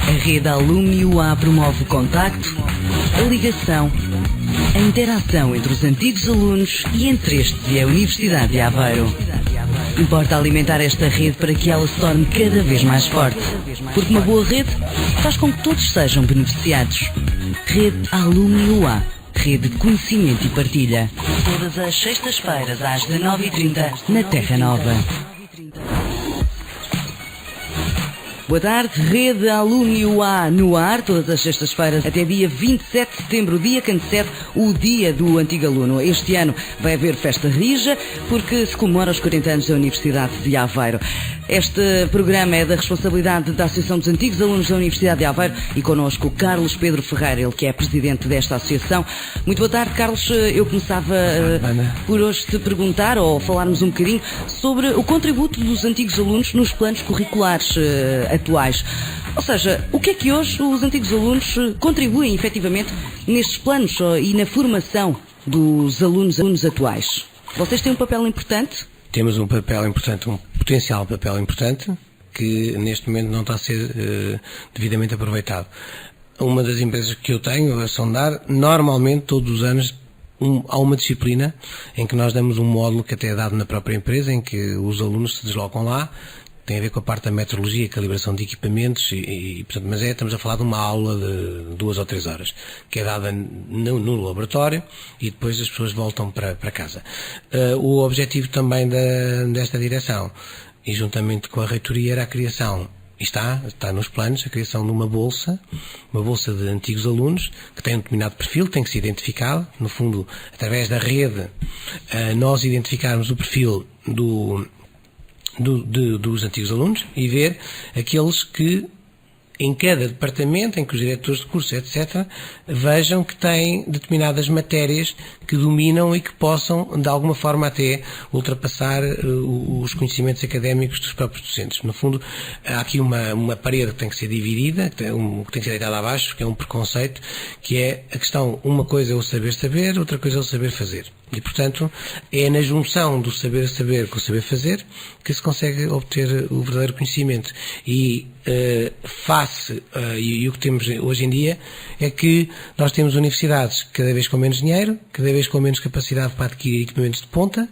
A rede Alumni UA promove o contacto, a ligação, a interação entre os antigos alunos e entre estes e a Universidade de Aveiro. Importa alimentar esta rede para que ela se torne cada vez mais forte, porque uma boa rede faz com que todos sejam beneficiados. Rede Alumni UA, rede de conhecimento e partilha. Todas as sextas-feiras às 19h30 na Terra Nova. Boa tarde, Rede Alumni UA no ar, todas as sextas-feiras até dia 27 de setembro, o dia que antecede o dia do antigo aluno. Este ano vai haver festa rija, porque se comemora os 40 anos da Universidade de Aveiro. Este programa é da responsabilidade da Associação dos Antigos Alunos da Universidade de Aveiro e connosco o Carlos Pedro Ferreira, ele que é presidente desta associação. Muito boa tarde, Carlos. Eu começava por hoje te perguntar, ou falarmos um bocadinho, sobre o contributo dos antigos alunos nos planos curriculares atuais. Ou seja, o que é que hoje os antigos alunos contribuem efetivamente nestes planos e na formação dos alunos atuais? Vocês têm um papel importante? Temos um papel importante, um potencial papel importante, que neste momento não está a ser devidamente aproveitado. Uma das empresas que eu tenho, a Sondar, normalmente todos os anos há uma disciplina em que nós damos um módulo que até é dado na própria empresa, em que os alunos se deslocam lá. Tem a ver com a parte da metrologia e calibração de equipamentos, portanto, mas estamos a falar de uma aula de 2 ou 3 horas, que é dada no laboratório e depois as pessoas voltam para casa. O objetivo também desta direção, e juntamente com a reitoria, era a criação, está nos planos, a criação de uma bolsa de antigos alunos, que tem um determinado perfil, tem que ser identificado, no fundo, através da rede, nós identificarmos o perfil dos antigos alunos e ver aqueles que em cada departamento, em que os diretores de curso, etc., vejam que têm determinadas matérias que dominam e que possam, de alguma forma, até ultrapassar os conhecimentos académicos dos próprios docentes. No fundo, há aqui uma parede que tem que ser dividida, que tem que ser deitada abaixo, que é um preconceito, que é a questão, uma coisa é o saber saber, outra coisa é o saber fazer. E, portanto, é na junção do saber saber com o saber fazer que se consegue obter o verdadeiro conhecimento. E e o que temos hoje em dia é que nós temos universidades cada vez com menos dinheiro, cada vez com menos capacidade para adquirir equipamentos de ponta,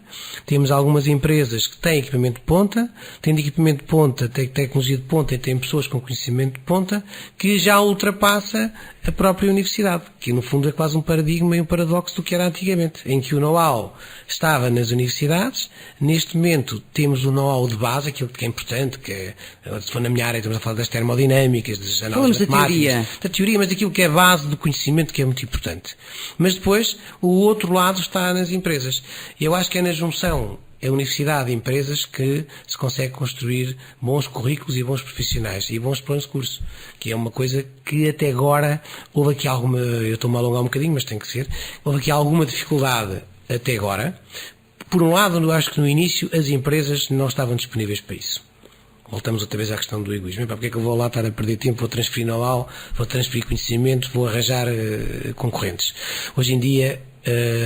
temos algumas empresas que têm equipamento de ponta, têm equipamento de ponta, têm tecnologia de ponta e têm pessoas com conhecimento de ponta que já ultrapassa a própria universidade, que no fundo é quase um paradigma e um paradoxo do que era antigamente, em que o know-how estava nas universidades. Neste momento temos o know-how de base, aquilo que é importante, que é, se for na minha área estamos a falar das termodinâmicas, das análises matemáticas, da teoria, mas aquilo que é base do conhecimento, que é muito importante. Mas depois o outro lado está nas empresas. E eu acho que é na junção a universidade e empresas que se consegue construir bons currículos e bons profissionais e bons planos de curso, que é uma coisa que até agora houve aqui alguma, eu estou-me a alongar um bocadinho, mas tem que ser, houve aqui alguma dificuldade até agora. Por um lado, eu acho que no início as empresas não estavam disponíveis para isso. Voltamos outra vez à questão do egoísmo. Porque é que eu vou lá estar a perder tempo, vou transferir know-how, vou transferir conhecimento, vou arranjar concorrentes. Hoje em dia,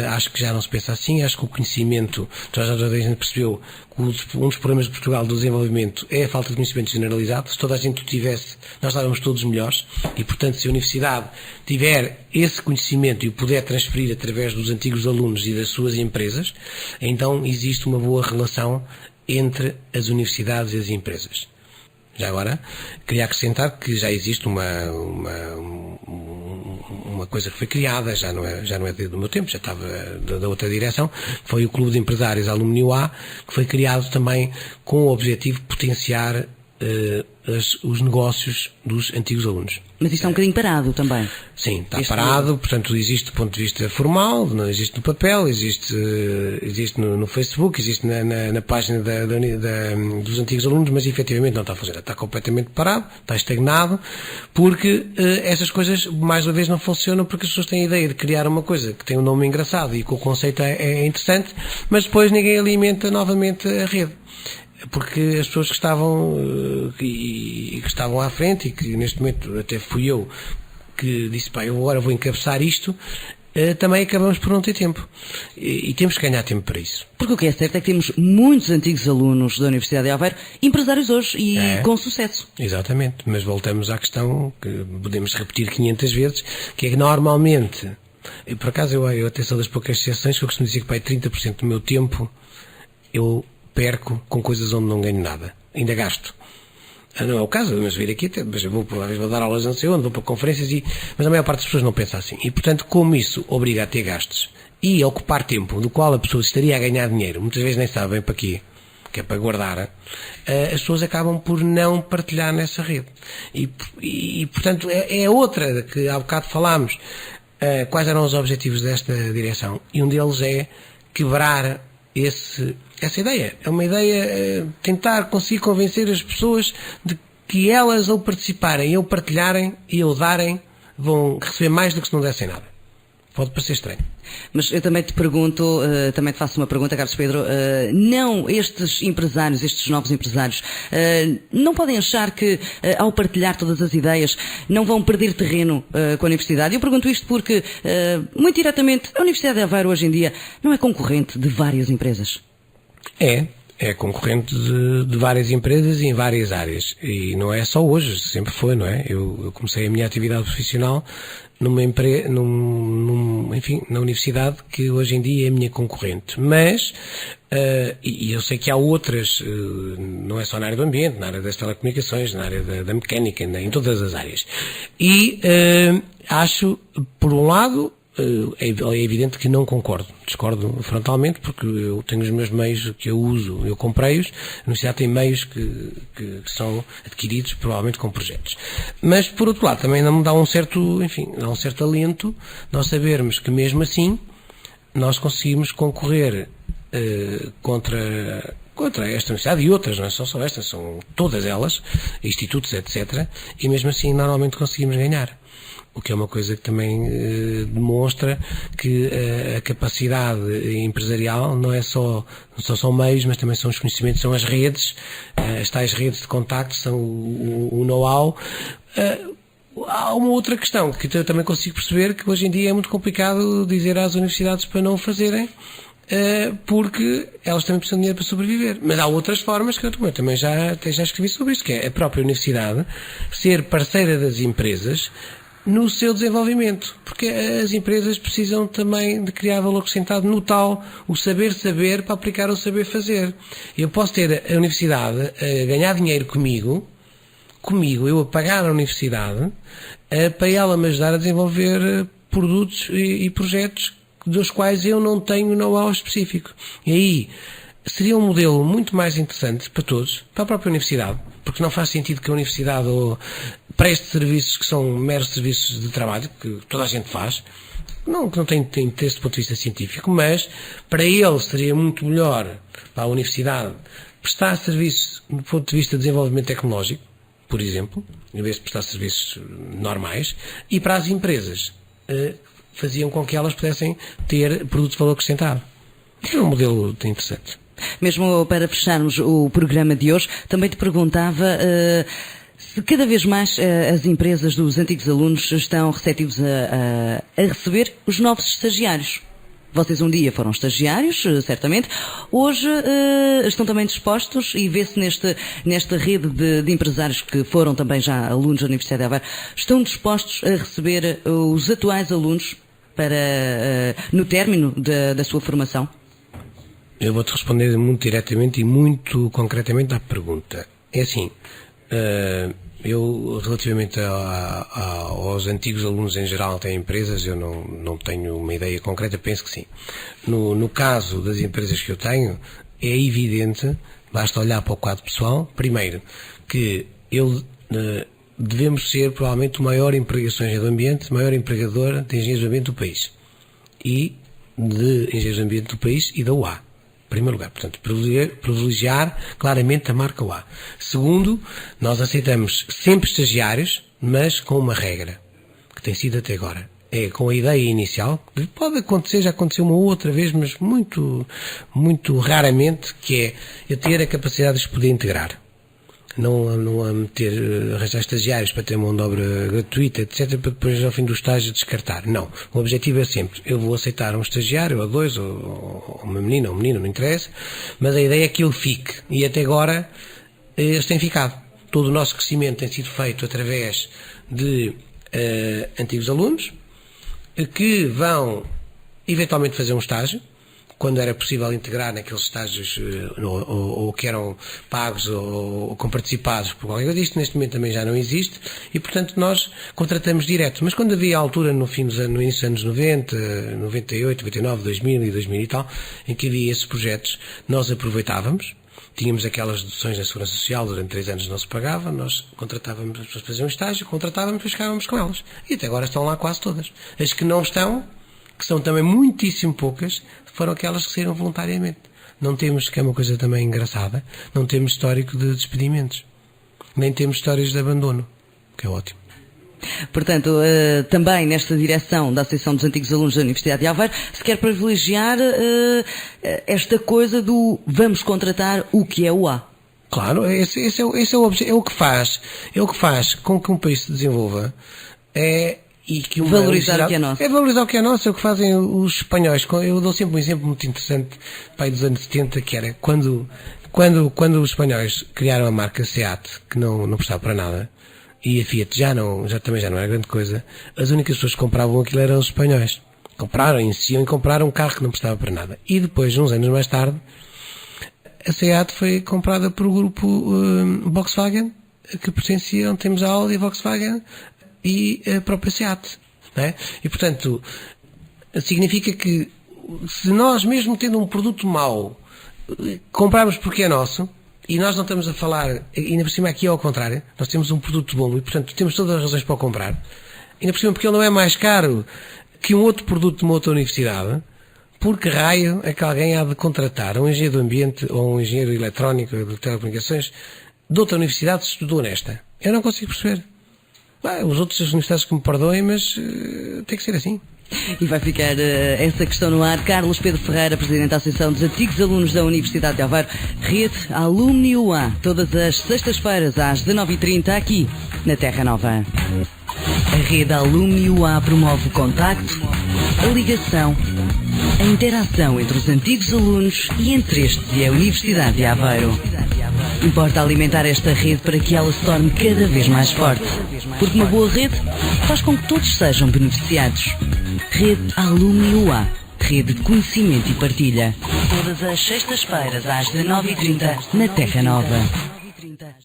acho que já não se pensa assim. Acho que o conhecimento, já a gente percebeu que um dos problemas de Portugal do desenvolvimento é a falta de conhecimento generalizado. Se toda a gente o tivesse, nós estávamos todos melhores e, portanto, se a universidade tiver esse conhecimento e o puder transferir através dos antigos alunos e das suas empresas, então existe uma boa relação entre as universidades e as empresas. Já agora, queria acrescentar que já existe uma coisa que foi criada, já não é do meu tempo, já estava da outra direção, foi o Clube de Empresários Alumni UA, que foi criado também com o objetivo de potenciar os negócios dos antigos alunos. Mas isto é um bocadinho parado também. Sim, está parado, portanto existe do ponto de vista formal, não existe no papel, existe no Facebook, existe na página dos antigos alunos, mas efetivamente não está a fazer, está completamente parado, está estagnado, porque essas coisas mais uma vez não funcionam, porque as pessoas têm a ideia de criar uma coisa que tem um nome engraçado e que o conceito é interessante, mas depois ninguém alimenta novamente a rede. Porque as pessoas que estavam à frente e que neste momento até fui eu que disse, eu agora vou encabeçar isto, também acabamos por não ter tempo. E temos que ganhar tempo para isso. Porque o que é certo é que temos muitos antigos alunos da Universidade de Aveiro, empresários hoje e com sucesso. Exatamente, mas voltamos à questão que podemos repetir 500 vezes, que é que normalmente, por acaso eu até sou das poucas exceções que eu costumo dizer que para 30% do meu tempo eu perco com coisas onde não ganho nada, ainda gasto. Não é o caso, mas vir aqui, mas eu vou dar aulas não sei onde, vou para conferências, mas a maior parte das pessoas não pensa assim. E, portanto, como isso obriga a ter gastos e a ocupar tempo do qual a pessoa estaria a ganhar dinheiro, muitas vezes nem sabe bem para quê, que é para guardar, as pessoas acabam por não partilhar nessa rede. E portanto, é outra que há bocado falámos, quais eram os objetivos desta direção. E um deles é quebrar essa ideia. É uma ideia, tentar conseguir convencer as pessoas de que elas, ao participarem, ao partilharem e ao darem, vão receber mais do que se não dessem nada. Pode parecer estranho. Mas eu também te pergunto, também te faço uma pergunta, Carlos Pedro, não estes empresários, estes novos empresários, não podem achar que ao partilhar todas as ideias não vão perder terreno com a Universidade? Eu pergunto isto porque, muito diretamente, a Universidade de Aveiro hoje em dia não é concorrente de várias empresas. É concorrente de várias empresas e em várias áreas. E não é só hoje, sempre foi, não é? Eu comecei a minha atividade profissional enfim, na universidade, que hoje em dia é a minha concorrente. Mas, e eu sei que há outras, não é só na área do ambiente, na área das telecomunicações, na área da mecânica, em todas as áreas. E acho, por um lado, é evidente que não concordo, discordo frontalmente, porque eu tenho os meus meios que eu uso, eu comprei-os, a universidade tem meios que são adquiridos provavelmente com projetos. Mas, por outro lado, também não me dá um certo alento nós sabermos que mesmo assim nós conseguimos concorrer contra esta universidade e outras, não é só esta, são todas elas, institutos, etc. E mesmo assim normalmente conseguimos ganhar. O que é uma coisa que também demonstra que a capacidade empresarial não são meios, mas também são os conhecimentos, são as redes, as tais redes de contacto, são o know-how. Há uma outra questão que eu também consigo perceber, que hoje em dia é muito complicado dizer às universidades para não o fazerem, porque elas também precisam de dinheiro para sobreviver. Mas há outras formas que eu também já escrevi sobre isso, que é a própria universidade ser parceira das empresas no seu desenvolvimento, porque as empresas precisam também de criar valor acrescentado no tal, o saber para aplicar o saber fazer. Eu posso ter a universidade a ganhar dinheiro comigo, eu a pagar a universidade, para ela me ajudar a desenvolver produtos e projetos dos quais eu não tenho know-how específico. E aí seria um modelo muito mais interessante para todos, para a própria universidade, porque não faz sentido que a universidade preste serviços que são meros serviços de trabalho, que toda a gente faz, que não tem interesse do ponto de vista científico, mas para ele seria muito melhor, para a universidade, prestar serviços do ponto de vista de desenvolvimento tecnológico, por exemplo, em vez de prestar serviços normais, e para as empresas faziam com que elas pudessem ter produtos de valor acrescentado. É um modelo interessante. Mesmo para fecharmos o programa de hoje, também te perguntava se cada vez mais as empresas dos antigos alunos estão receptivos a receber os novos estagiários. Vocês um dia foram estagiários, certamente. Hoje estão também dispostos, e vê-se nesta rede de empresários que foram também já alunos da Universidade de Aveiro, estão dispostos a receber os atuais alunos no término da sua formação? Eu vou-te responder muito diretamente e muito concretamente à pergunta. É assim, eu, relativamente aos antigos alunos em geral que têm empresas, eu não tenho uma ideia concreta, penso que sim. No caso das empresas que eu tenho, é evidente, basta olhar para o quadro pessoal, primeiro, que devemos ser provavelmente o maior empregador do ambiente, o maior empregador de engenheiros do ambiente do país. E de engenheiros do ambiente do país e da UA. Em primeiro lugar, portanto, privilegiar claramente a marca UA. Segundo, nós aceitamos sempre estagiários, mas com uma regra, que tem sido até agora. É com a ideia inicial, que pode acontecer, já aconteceu uma outra vez, mas muito, muito raramente, que é eu ter a capacidade de os poder integrar. não a meter, arranjar estagiários para ter mão de obra gratuita, etc., para depois ao fim do estágio descartar. Não. O objetivo é sempre, eu vou aceitar um estagiário, ou dois, ou uma menina, ou um menino, não interessa, mas a ideia é que ele fique. E até agora eles têm ficado. Todo o nosso crescimento tem sido feito através de antigos alunos que vão eventualmente fazer um estágio, quando era possível integrar naqueles estágios ou que eram pagos ou comparticipados por qualquer coisa. Isto neste momento também já não existe e, portanto, nós contratamos direto. Mas quando havia a altura no início dos anos 90, 98, 99, 2000 e 2000 e tal, em que havia esses projetos, nós aproveitávamos. Tínhamos aquelas deduções da Segurança Social, durante 3 anos não se pagava, nós contratávamos as pessoas para fazer um estágio, contratávamos e depois ficávamos com elas. E até agora estão lá quase todas. As que não estão, que são também muitíssimo poucas, foram aquelas que saíram voluntariamente. Não temos, que é uma coisa também engraçada, não temos histórico de despedimentos. Nem temos histórias de abandono, que é ótimo. Portanto, também nesta direção da Associação dos Antigos Alunos da Universidade de Aveiro, se quer privilegiar esta coisa do vamos contratar o que é o A. Claro, esse é o objetivo, é o que faz com que um país se desenvolva, e que valorizar o que é nosso. É valorizar o que é nosso, é o que fazem os espanhóis. Eu dou sempre um exemplo muito interessante, pai, dos anos 70, que era quando os espanhóis criaram a marca Seat, que não prestava para nada, e a Fiat também já não era grande coisa, as únicas pessoas que compravam aquilo eram os espanhóis. Insistiam em comprar um carro que não prestava para nada. E depois, uns anos mais tarde, a Seat foi comprada por o grupo Volkswagen, que pertenciam, temos a Audi, a Volkswagen e a própria Seat. Não é? E, portanto, significa que se nós, mesmo tendo um produto mau, comprarmos porque é nosso, e nós não estamos a falar, ainda por cima aqui é ao contrário, nós temos um produto bom e, portanto, temos todas as razões para o comprar, ainda por cima porque ele não é mais caro que um outro produto de uma outra universidade, porque raio é que alguém há de contratar um engenheiro do ambiente ou um engenheiro eletrónico de telecomunicações de outra universidade se estudou nesta? Eu não consigo perceber. Os outros universidades que me perdoem, mas tem que ser assim. E vai ficar essa questão no ar. Carlos Pedro Ferreira, Presidente da Associação dos Antigos Alunos da Universidade de Aveiro, Rede Alumni UA, todas as sextas-feiras às 19h30 aqui na Terra Nova. A Rede Alumni UA promove o contacto, a ligação, a interação entre os antigos alunos e entre estes e a Universidade de Aveiro. Importa alimentar esta rede para que ela se torne cada vez mais forte, porque uma boa rede faz com que todos sejam beneficiados. Rede Alumni UA, rede de conhecimento e partilha. Todas as sextas-feiras às 19h30 na Terra Nova.